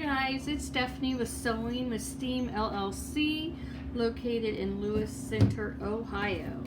guys, it's Stephanie with Sewing with Steam LLC, located in Lewis Center, Ohio.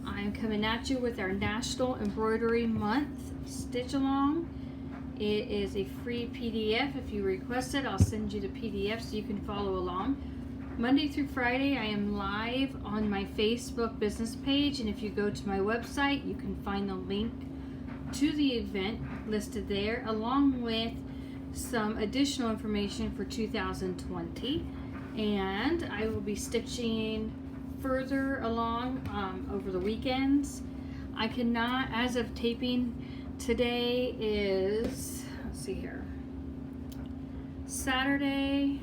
I'm coming at you with our National Embroidery Month Stitch Along. It is a free PDF. If you request it, I'll send you the PDF so you can follow along. Monday through Friday, I am live on my Facebook business page, and if you go to my website, you can find the link to the event listed there, along with some additional information for 2020. And I will be stitching further along over the weekends. I cannot, as of taping, today is, let's see here, Saturday,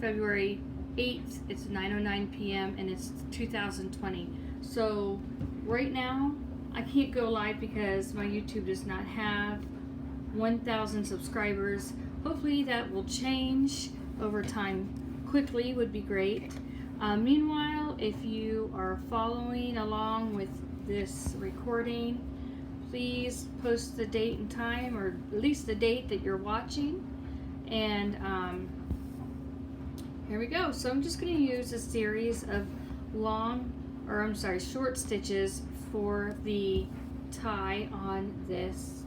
February 8th. It's 9:09 p.m. and it's 2020. So right now I can't go live because my YouTube does not have 1,000 subscribers. Hopefully that will change over time quickly, would be great. Meanwhile, if you are following along with this recording, please post the date and time, or at least the date that you're watching. And here we go. So I'm just going to use a series of short stitches for the tie on this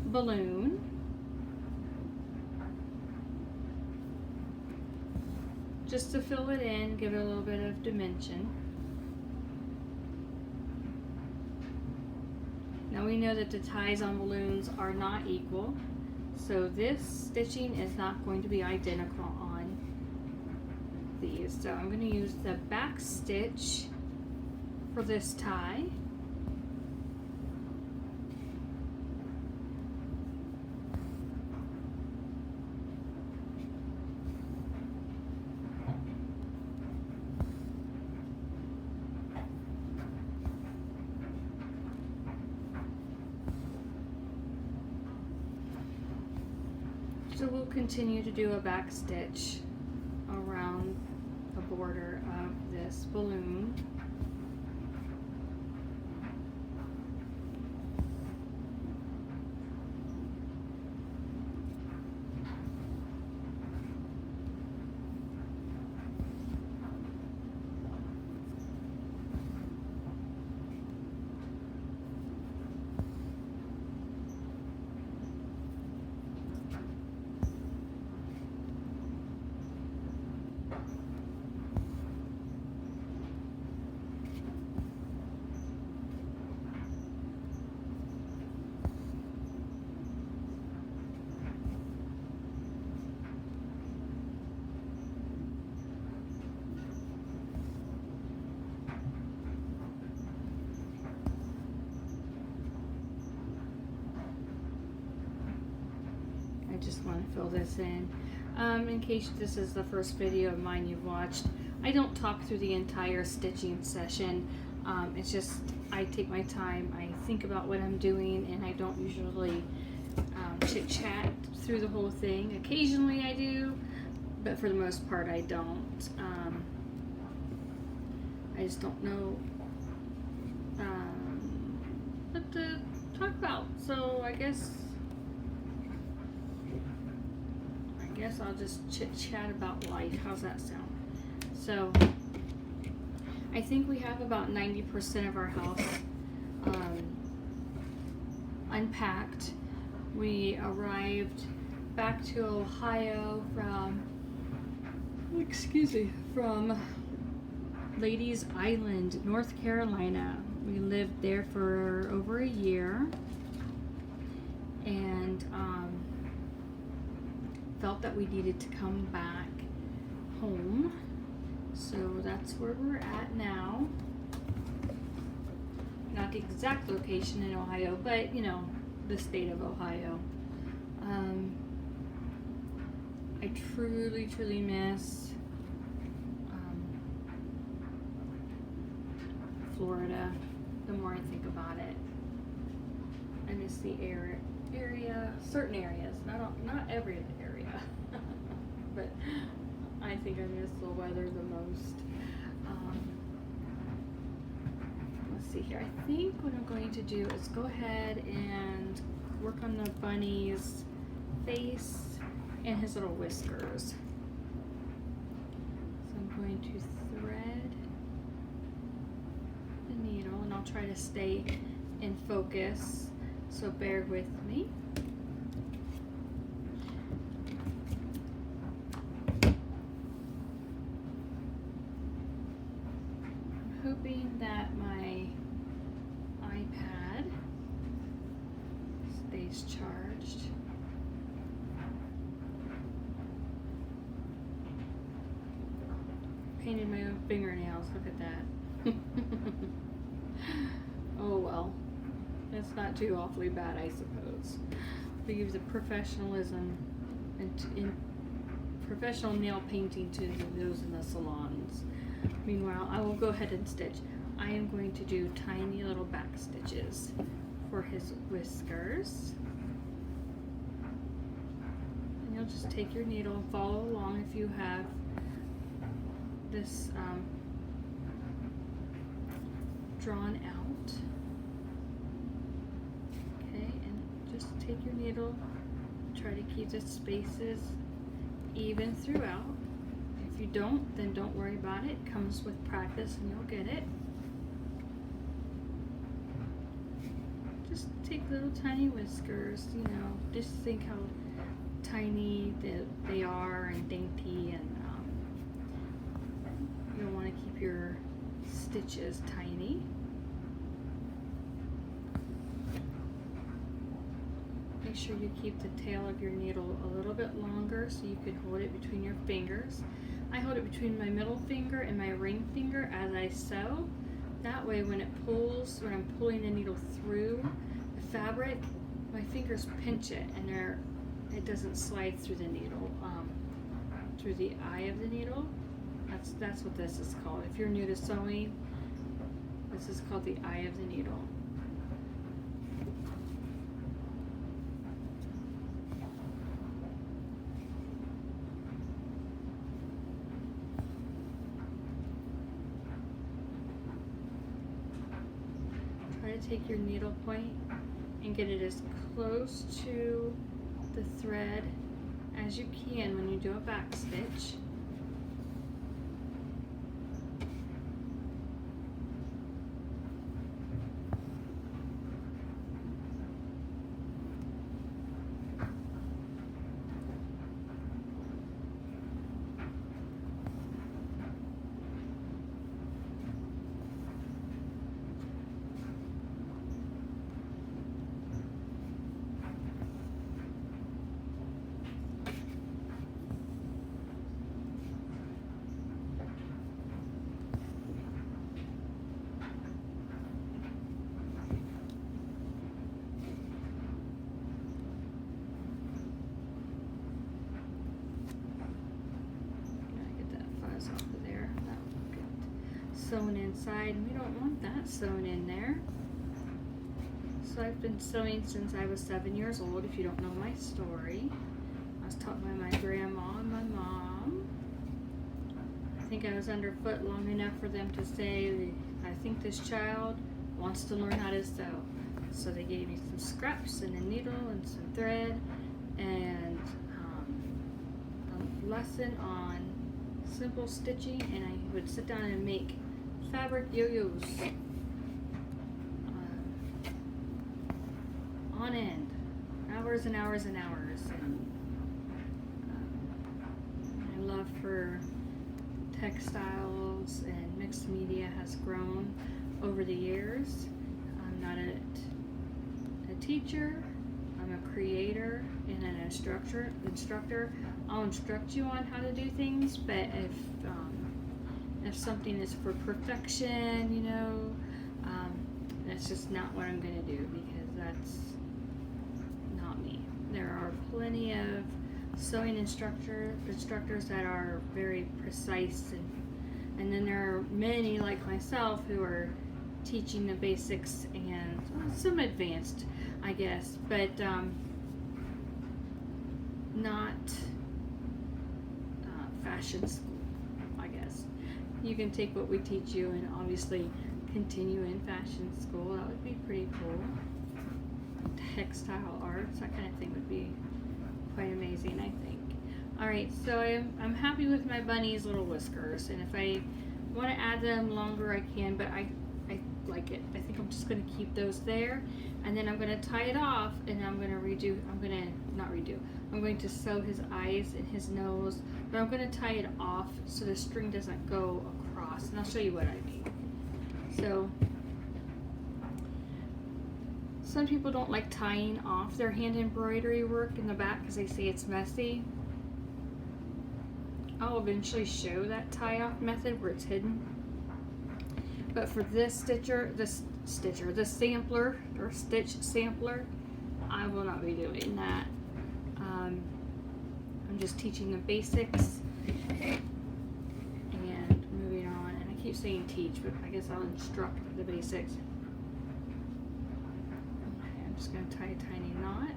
balloon. Just to fill it in, give it a little bit of dimension. Now we know that the ties on balloons are not equal, so this stitching is not going to be identical on these. So I'm going to use the back stitch for this tie. So we'll continue to do a back stitch around the border of this balloon. I just want to fill this in case this is the first video of mine you've watched. I don't talk through the entire stitching session. It's just I take my time, I think about what I'm doing, and I don't usually chit chat through the whole thing. Occasionally I do, but for the most part I don't. I just don't know what to talk about, so I guess I'll just chit chat about life. How's that sound? So I think we have about 90% of our house unpacked. We arrived back to Ohio from Ladies Island, North Carolina. We lived there for over a year, and felt that we needed to come back home. So that's where we're at now. Not the exact location in Ohio, but you know, the state of Ohio. I truly miss Florida. The more I think about it, I miss the area, certain areas, not every area, but I think I miss the weather the most. Let's see here. I think what I'm going to do is go ahead and work on the bunny's face and his little whiskers. So I'm going to thread the needle, and I'll try to stay in focus, so bear with me. I'm hoping that my iPad stays charged. Painted my own fingernails, look at that. Oh well, it's not too awfully bad, I suppose. We use the professionalism and in professional nail painting to those in the salons. Meanwhile, I will go ahead and stitch. I am going to do tiny little back stitches for his whiskers. And you'll just take your needle and follow along if you have this drawn out. Okay, and just take your needle, try to keep the spaces even throughout. If you don't, then don't worry about it. It comes with practice and you'll get it. Just take little tiny whiskers, you know, just think how tiny they are and dainty, and you'll want to keep your stitches tiny. Make sure you keep the tail of your needle a little bit longer so you can hold it between your fingers. I hold it between my middle finger and my ring finger as I sew. That way when it pulls, when I'm pulling the needle through the fabric, my fingers pinch it and it doesn't slide through the needle, through the eye of the needle. That's what this is called. If you're new to sewing, this is called the eye of the needle. Try to take your needle point and get it as close to the thread as you can when you do a back stitch. Sewn inside, and we don't want that sewn in there. So I've been sewing since I was 7 years old, if you don't know my story. I was taught by my grandma and my mom. I think I was underfoot long enough for them to say, I think this child wants to learn how to sew. So they gave me some scraps and a needle and some thread and a lesson on simple stitching, and I would sit down and make fabric yo-yos on end, hours and hours and hours. And my love for textiles and mixed media has grown over the years. I'm not a teacher, I'm a creator and an instructor. I'll instruct you on how to do things, but if something is for perfection, you know, that's just not what I'm going to do, because that's not me. There are plenty of sewing instructors that are very precise, and then there are many like myself who are teaching the basics and some advanced, I guess, but not fashion school, I guess. You can take what we teach you and obviously continue in fashion school. That would be pretty cool. Textile arts, that kind of thing would be quite amazing, I think. Alright, so I'm happy with my bunny's little whiskers, and if I want to add them longer I can, but I like it. I think I'm just going to keep those there, and then I'm going to tie it off, and I'm going to I'm going to sew his eyes and his nose, but I'm going to tie it off so the string doesn't go across, and I'll show you what I mean. So some people don't like tying off their hand embroidery work in the back because they say it's messy. I'll eventually show that tie off method where it's hidden. But for this the sampler or stitch sampler, I will not be doing that. I'm just teaching the basics and moving on. And I keep saying teach, but I guess I'll instruct the basics. Okay, I'm just going to tie a tiny knot.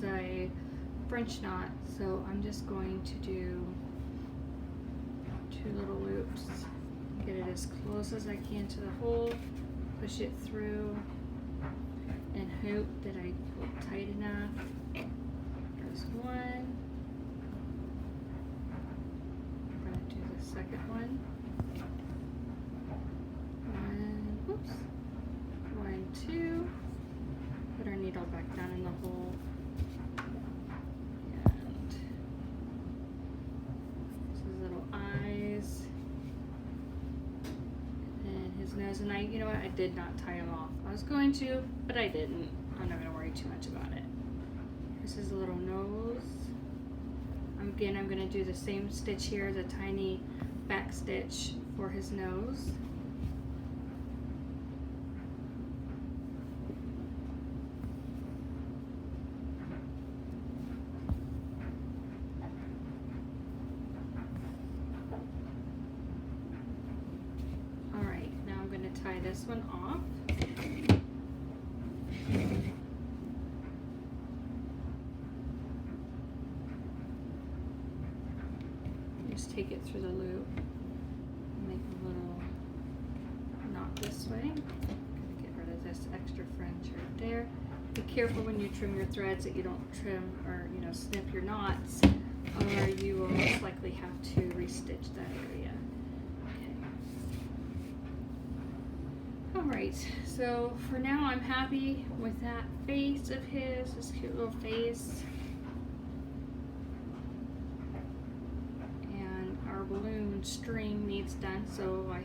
A French knot, so I'm just going to do 2 little loops, get it as close as I can to the hole, push it through, and hope that I pull it tight enough. There's one. I'm going to do the second one. And whoops, 1, 2. Put our needle back down in the hole. Nose, and you know what, I did not tie him off. I was going to, but I didn't. I'm not going to worry too much about it. Here's his little nose. Again, I'm going to do the same stitch here, the tiny back stitch for his nose. Tie this one off. Just take it through the loop, make a little knot this way. Get rid of this extra fringe right there. Be careful when you trim your threads that you don't trim or snip your knots, or you will most likely have to restitch that area. Alright, so for now I'm happy with that face of his, this cute little face. And our balloon string needs done, so I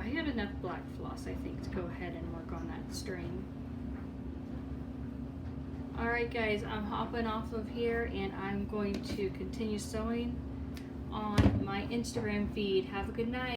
have enough black floss, I think, to go ahead and work on that string. Alright guys, I'm hopping off of here and I'm going to continue sewing on my Instagram feed. Have a good night.